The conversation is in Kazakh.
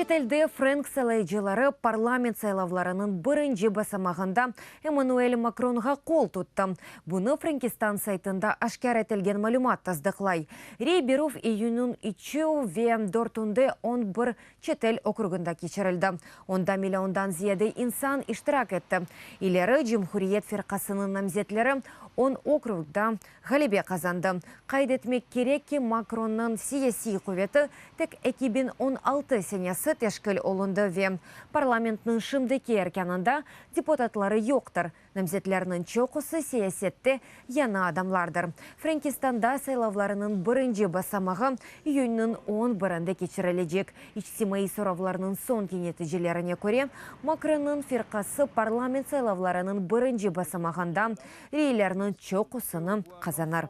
Çetelde Frank сайлаучылары парламент сайлауларының бірінші басамағында Эммануэль Макронға қол тұтты. Бұны Франкистан сайтында ашкар етілген мәлімат таздықлай. Рей Берув июнің 3 ве 4-інде 11 Четел округында кечірілді. Онда миллиондан зияды инсан иштирак етті. Илері Жемхуриет фирқасының намзетлері 10 округда ғалебе қазанды. Қайдетмек керек ки Макронның сияси құветі тек 2016 сенесі тешкіл олынды ве парламентның шымдеке еркенында депутатлары йоқтыр. Намзетлерінің чоқысы сиясетті яна адамлардыр. Франкистанда сайлауларының бірінші басамағы июньнің 11-інде кечірілежек. Ичтимаи соравларының сон нәтижелеріне көре, Макронның фирқасы парламент сайлауларының бірінші басамағында рейлерінің чоқысыны қазанар.